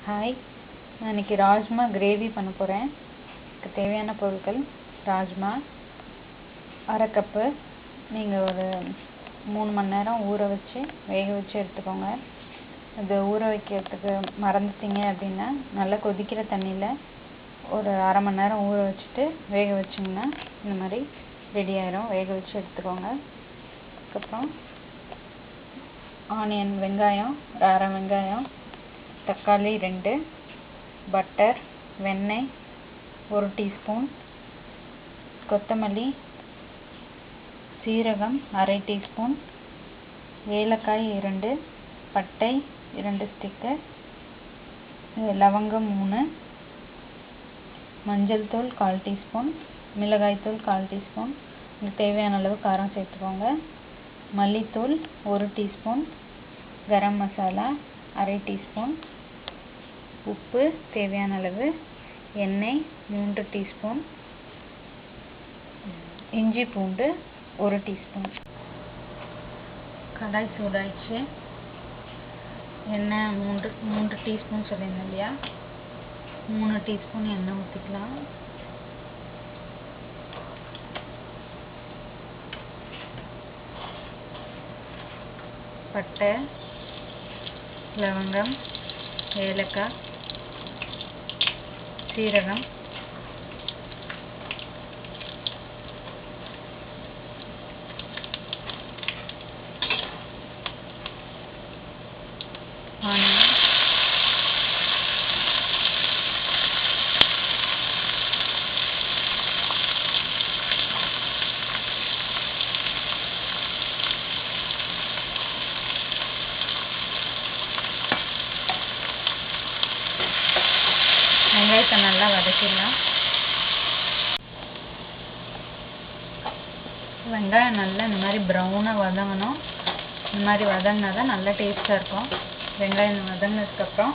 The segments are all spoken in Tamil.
ஹாய், நான் இன்னைக்கு ராஜ்மா கிரேவி பண்ண போகிறேன். இதுக்கு தேவையான பொருட்கள்: ராஜ்மா அரை கப்பு. நீங்கள் ஒரு 3 மணி நேரம் வேக வச்சு எடுத்துக்கோங்க. இது ஊற வைக்கிறதுக்கு மறந்துட்டீங்க அப்படின்னா நல்லா கொதிக்கிற தண்ணியில் ஒரு அரை மணி நேரம் ஊற வச்சுட்டு வேக வச்சிங்கன்னா இந்த மாதிரி ரெடி ஆயிரும். வேக வச்சு எடுத்துக்கோங்க. அதுக்கப்புறம் ஆனியன், வெங்காயம், அரை வெங்காயம், தக்காளி 2, பட்டர், வெண்ணெய் 1 டீஸ்பூன், கொத்தமல்லி, சீரகம் அரை டீஸ்பூன், ஏலக்காய் 2, பட்டை 2 ஸ்டிக்கு, லவங்கம் 3, மஞ்சள் தூள் 1/4 டீஸ்பூன், மிளகாய் தூள் 1/4 டீஸ்பூன். உங்களுக்கு தேவையான அளவு காரம் சேர்த்துக்கோங்க. மல்லித்தூள் 1 டீஸ்பூன், கரம் மசாலா அரை டீஸ்பூன், உப்பு தேவையான அளவு, எண்ணெய் 3 டீஸ்பூன், இஞ்சி பூண்டு 1 டீஸ்பூன். கடாய் சூடாயிடுச்சு. எண்ணெய் 3 டீஸ்பூன் சொல்லியிருந்தேன் இல்லையா, 3 டீஸ்பூன் எண்ணெய் ஊற்றிக்கலாம். பட்டை, லவங்கம், ஏலக்காய், சீரகம், ஆனியன், வெங்காயத்தை நல்லா வதக்கிடலாம். வெங்காயம் நல்லா இந்த மாதிரி ப்ரௌனாக வதங்கணும். இந்த மாதிரி வதங்கினா தான் நல்லா டேஸ்ட்டாக இருக்கும். வெங்காயம் வதங்கினதுக்கப்புறம்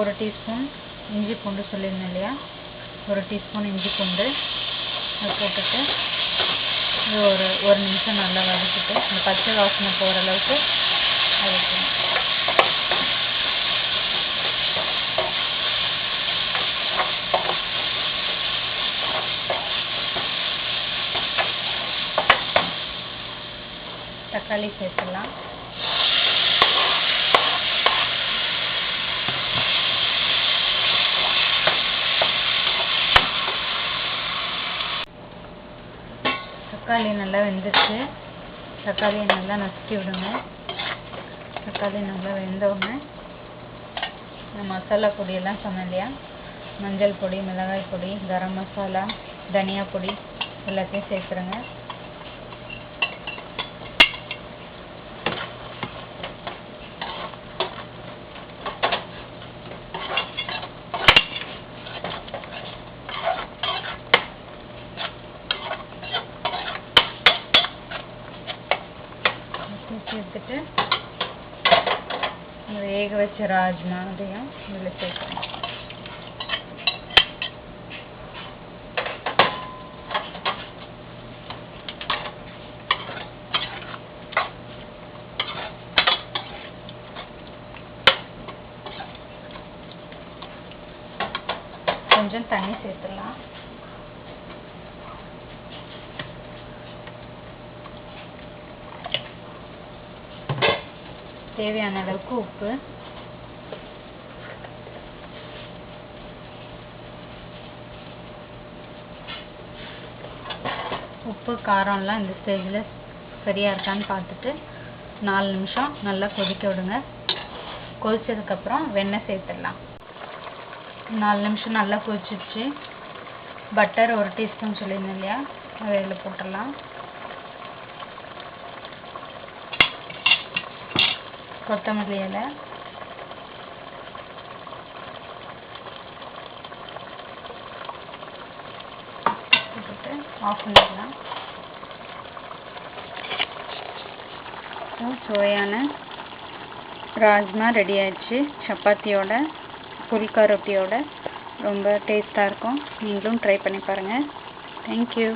1 டீஸ்பூன் இஞ்சி பூண்டு சொல்லியிருந்தேன் இல்லையா, 1 டீஸ்பூன் இஞ்சி பூண்டு அதை போட்டுட்டு இது ஒரு நிமிஷம் நல்லா வதக்கிட்டு இந்த பச்சை வாசனை போகிற அளவுக்கு வதக்கணும். தக்காளி சேர்த்துடலாம். தக்காளி நல்லா வெந்துருச்சு. தக்காளியை நல்லா நசுக்கி விடுங்க. தக்காளி நல்லா வெந்தவுடனே இந்த மசாலா பொடியெல்லாம் சொன்னேன் இல்லையா, மஞ்சள் பொடி, மிளகாய் பொடி, கரம் மசாலா, தனியா பொடி எல்லாத்தையும் சேர்த்துருங்க. சேர்த்துட்டு வேக வச்ச ராஜ்மா அதையும் இதில் சேர்க்கணும். கொஞ்சம் தண்ணி சேர்த்துடலாம். தேவையான அளவுக்கு உப்பு, காரம்லாம் இந்த ஸ்டேஜில் சரியாக இருக்கான்னு பார்த்துட்டு 4 நிமிஷம் நல்லா கொதிக்க விடுங்க. கொதிச்சதுக்கப்புறம் வெண்ணெய் சேர்த்துடலாம். 4 நிமிஷம் நல்லா கொதிச்சிடுச்சு. பட்டர் 1 டீஸ்பூன் சொல்லியிருந்தேன் இல்லையா, அதை இதில் போட்டுடலாம். கொத்தமல்லி இலை, போட்டுட்டு ஆஃப் பண்ணிடலாம். சுவையான ராஜ்மா ரெடி ஆயிடுச்சு. சப்பாத்தியோட, புல்கா ரொட்டியோட ரொம்ப டேஸ்ட்டாக இருக்கும். நீங்களும் ட்ரை பண்ணி பாருங்கள். தேங்க்யூ.